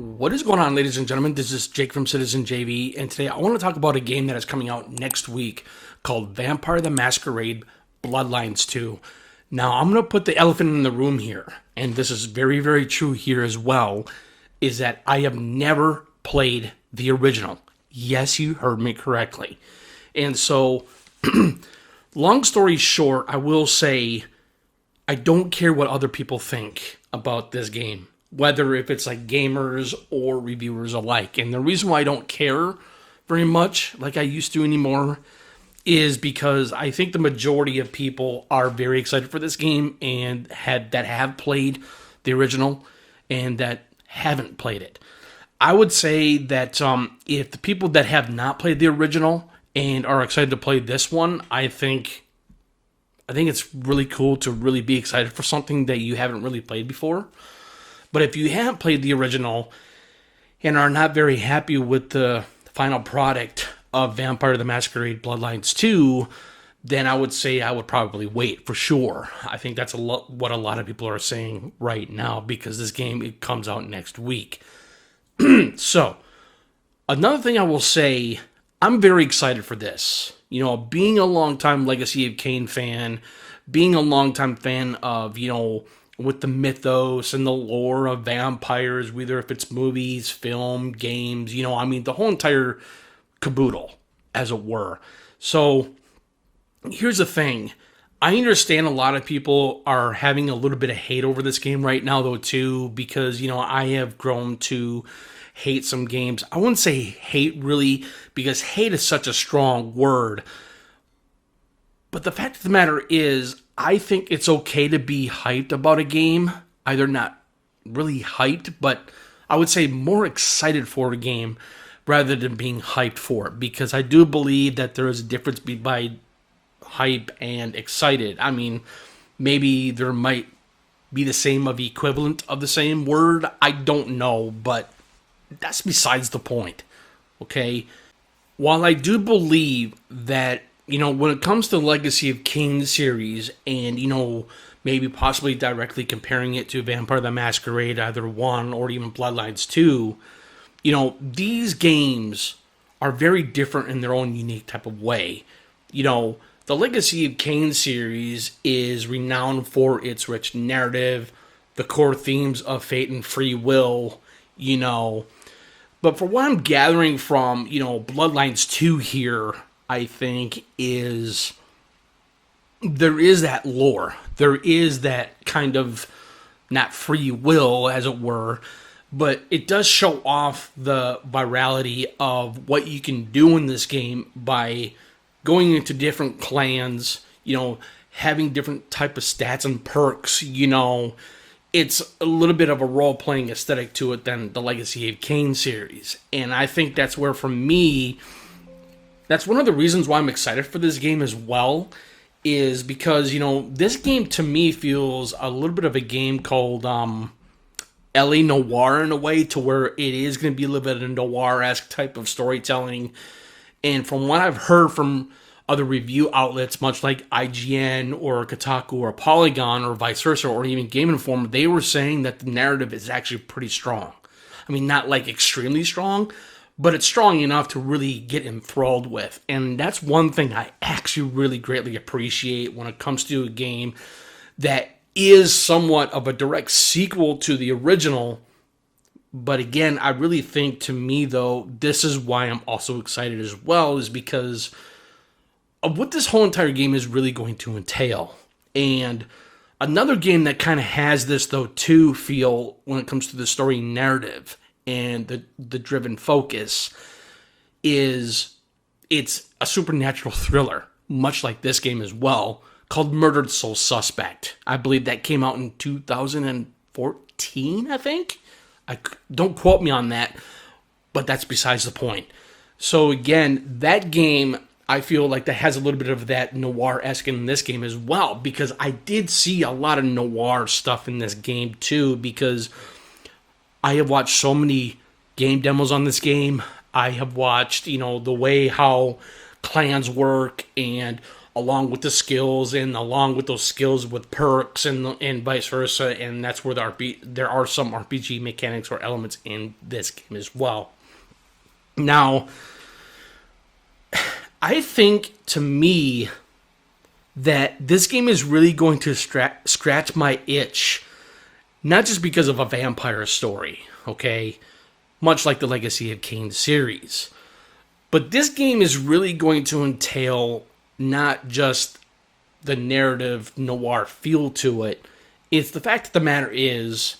What is going on, ladies and gentlemen? This is Jake from Citizen JV, and today I want to talk about a game that is coming out next week called Vampire the Masquerade Bloodlines 2. Now, I'm going to put the elephant in the room here, and this is very, very true here as well, is that I have never played the original. Yes, you heard me correctly. And so, long story short, I will say I don't care what other people think about this game, whether if it's like gamers or reviewers alike. And the reason why I don't care very much like I used to anymore is because I think the majority of people are very excited for this game and have played the original and that haven't played it. I would say that if the people that have not played the original and are excited to play this one, I think it's really cool to really be excited for something that you haven't really played before. But if you haven't played the original and are not very happy with the final product of Vampire the Masquerade Bloodlines 2, then I would say I would probably wait for sure. I think that's what a lot of people are saying right now because this game it comes out next week. So, another thing I will say, I'm very excited for this. You know, being a longtime Legacy of Kain fan, being a longtime fan of, with the mythos and the lore of vampires, whether if it's movies, film, games, the whole entire caboodle, as it were. So, here's the thing. I understand a lot of people are having a little bit of hate over this game right now, though, too, because, I have grown to hate some games. I wouldn't say hate, really, because hate is such a strong word. But the fact of the matter is, I think it's okay to be hyped about a game. Either not really hyped, but I would say more excited for a game rather than being hyped for it. Because I do believe that there is a difference by hype and excited. I mean, maybe there might be the same of equivalent of the same word. I don't know, but that's besides the point. Okay? While I do believe that when it comes to the Legacy of Kain series and, maybe possibly directly comparing it to Vampire the Masquerade, either 1 or even Bloodlines 2, these games are very different in their own unique type of way. The Legacy of Kain series is renowned for its rich narrative, the core themes of fate and free will, But for what I'm gathering from, Bloodlines 2 here, I think there is that lore. There is that kind of, not free will, as it were, but it does show off the virality of what you can do in this game by going into different clans, having different type of stats and perks, It's a little bit of a role-playing aesthetic to it than the Legacy of Kain series. And I think that's where, for me, that's one of the reasons why I'm excited for this game as well, is because, this game to me feels a little bit of a game called LA Noire in a way, to where it is going to be a little bit of a noir-esque type of storytelling. And from what I've heard from other review outlets, much like IGN or Kotaku or Polygon or vice versa, or even Game Informer, they were saying that the narrative is actually pretty strong. I mean, not like extremely strong, but it's strong enough to really get enthralled with. And that's one thing I actually really greatly appreciate when it comes to a game that is somewhat of a direct sequel to the original. But again, I really think, to me, though, this is why I'm also excited as well, is because of what this whole entire game is really going to entail. And another game that kind of has this, though, too, feel when it comes to the story narrative and the driven focus is it's a supernatural thriller, much like this game as well, called Murdered Soul Suspect. I believe that came out in 2014, I think. Don't quote me on that, but that's besides the point. So again, that game, I feel like that has a little bit of that noir-esque in this game as well, because I did see a lot of noir stuff in this game too, because I have watched so many game demos on this game. I have watched, the way how clans work and along with the skills and along with those skills with perks and vice versa. And that's where there are some RPG mechanics or elements in this game as well. Now, I think, to me, that this game is really going to scratch my itch, not just because of a vampire story, okay? Much like the Legacy of Kain series. But this game is really going to entail not just the narrative noir feel to it. It's the fact of the matter is,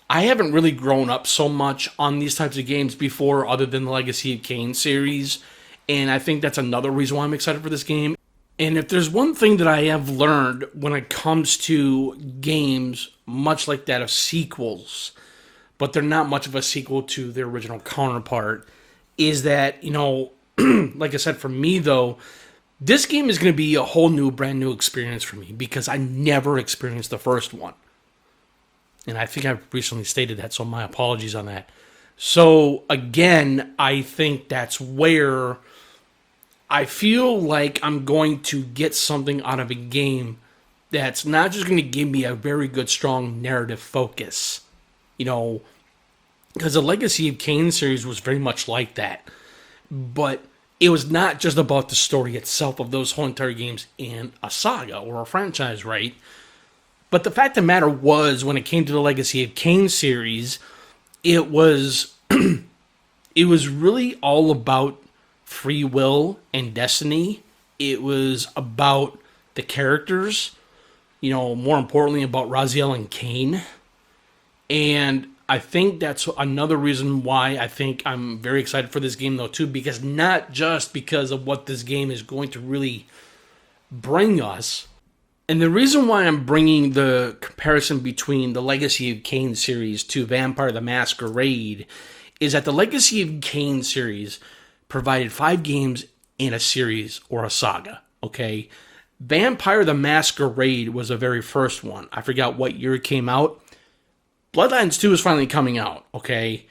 I haven't really grown up so much on these types of games before other than the Legacy of Kain series. And I think that's another reason why I'm excited for this game. And if there's one thing that I have learned when it comes to games much like that of sequels, but they're not much of a sequel to their original counterpart, is that, like I said, for me though, this game is going to be a whole new, brand new experience for me because I never experienced the first one. And I think I've recently stated that, so my apologies on that. So again, I think that's where I feel like I'm going to get something out of a game that's not just going to give me a very good, strong narrative focus. Because the Legacy of Kain series was very much like that. But it was not just about the story itself of those whole entire games in a saga or a franchise, right? But the fact of the matter was, when it came to the Legacy of Kain series, it was it was really all about free will and destiny. It was about the characters, more importantly about Raziel and Kain. And I think that's another reason why I think I'm very excited for this game though too, because not just because of what this game is going to really bring us. And the reason why I'm bringing the comparison between the Legacy of Kain series to Vampire the Masquerade is that the Legacy of Kain series provided 5 games in a series or a saga, okay? Vampire the Masquerade was the very first one. I forgot what year it came out. Bloodlines 2 is finally coming out, okay?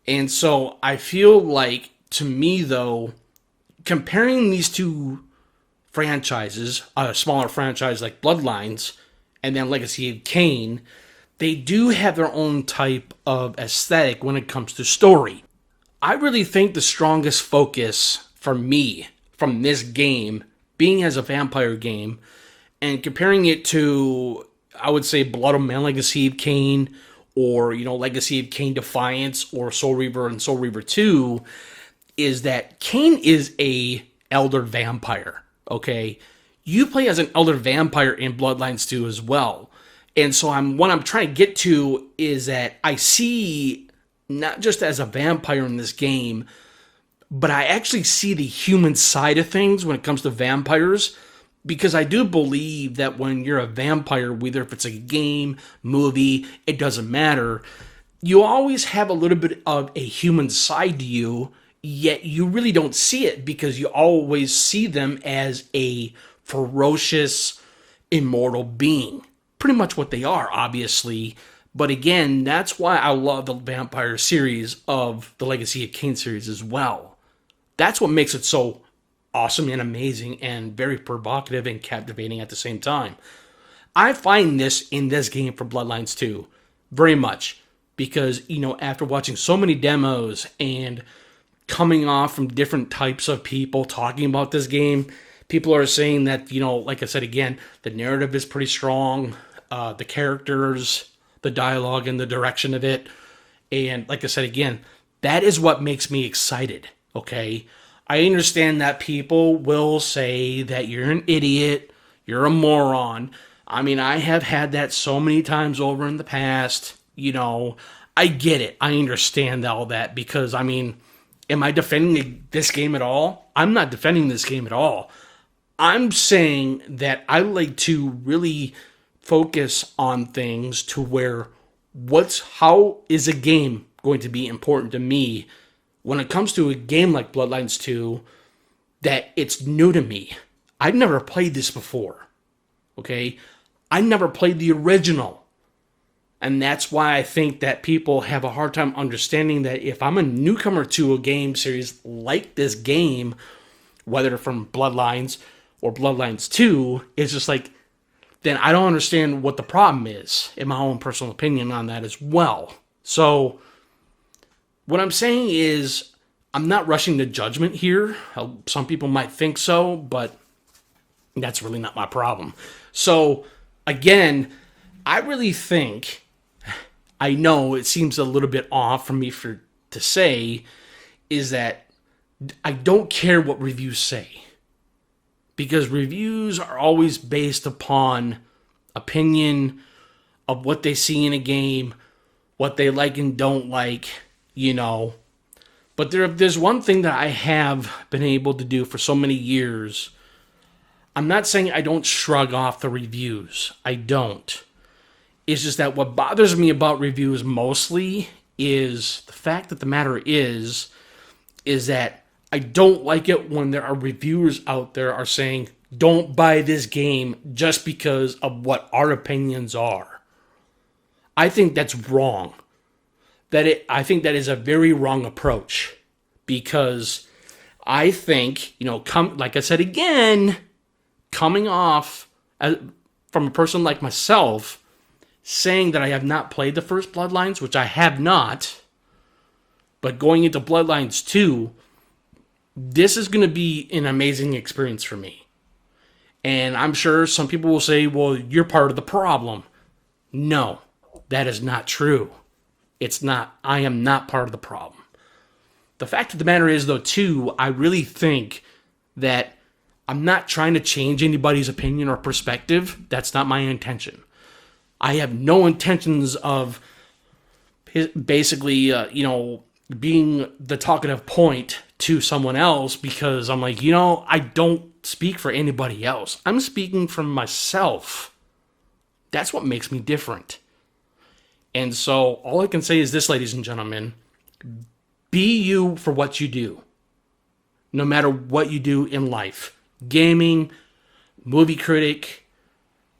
And so I feel like, to me though, comparing these two franchises, a smaller franchise like Bloodlines and then Legacy of Kain, they do have their own type of aesthetic when it comes to story. I really think the strongest focus for me from this game, being as a vampire game, and comparing it to, I would say, Blood and Legacy of Kain, or, Legacy of Kain Defiance, or Soul Reaver and Soul Reaver 2, is that Kain is a elder vampire, okay? You play as an elder vampire in Bloodlines 2 as well. And so what I'm trying to get to is that I see, not just as a vampire in this game, but I actually see the human side of things when it comes to vampires, because I do believe that when you're a vampire, whether if it's a game, movie, it doesn't matter, you always have a little bit of a human side to you, yet you really don't see it because you always see them as a ferocious, immortal being. Pretty much what they are, obviously. But again, that's why I love the vampire series of the Legacy of Kain series as well. That's what makes it so awesome and amazing and very provocative and captivating at the same time. I find this in this game for Bloodlines 2 very much because, after watching so many demos and coming off from different types of people talking about this game, people are saying that, like I said again, the narrative is pretty strong, the characters, the dialogue, and the direction of it. And like I said again, that is what makes me excited, okay? I understand that people will say that you're an idiot, you're a moron. I mean, I have had that so many times over in the past. I get it. I understand all that because, am I defending this game at all? I'm not defending this game at all. I'm saying that I like to really focus on things to where how is a game going to be important to me when it comes to a game like Bloodlines 2 that it's new to me. I've never played this before, okay? I never played the original. And that's why I think that people have a hard time understanding that if I'm a newcomer to a game series like this game, whether from Bloodlines or Bloodlines 2, it's just like, then I don't understand what the problem is, in my own personal opinion on that as well. So, what I'm saying is, I'm not rushing to judgment here. Some people might think so, but that's really not my problem. So, again, I really think, I know it seems a little bit off for me to say, is that I don't care what reviews say. Because reviews are always based upon opinion of what they see in a game, what they like and don't like, But there's one thing that I have been able to do for so many years. I'm not saying I don't shrug off the reviews. I don't. It's just that what bothers me about reviews mostly is the fact that the matter is that I don't like it when there are reviewers out there are saying, don't buy this game just because of what our opinions are. I think that's wrong. I think that is a very wrong approach. Because I think, like I said again, coming off from a person like myself, saying that I have not played the first Bloodlines, which I have not, but going into Bloodlines 2, this is going to be an amazing experience for me. And I'm sure some people will say, well, you're part of the problem. No, that is not true. It's not. I am not part of the problem. The fact of the matter is, though, too, I really think that I'm not trying to change anybody's opinion or perspective. That's not my intention. I have no intentions of basically, being the talkative point to someone else because I'm like, I don't speak for anybody else. I'm speaking for myself. That's what makes me different. And so all I can say is this, ladies and gentlemen, be you for what you do. No matter what you do in life. Gaming, movie critic,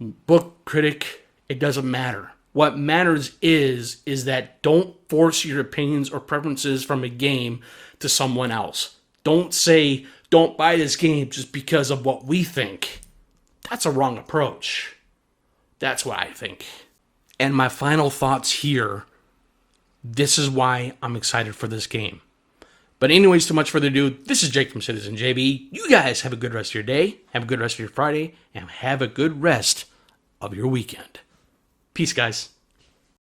book critic, it doesn't matter. What matters is that don't force your opinions or preferences from a game to someone else. Don't say, don't buy this game just because of what we think. That's a wrong approach. That's what I think. And my final thoughts here, this is why I'm excited for this game. But anyways, too much further ado, this is Jake from Citizen JB. You guys have a good rest of your day, have a good rest of your Friday, and have a good rest of your weekend. Peace, guys.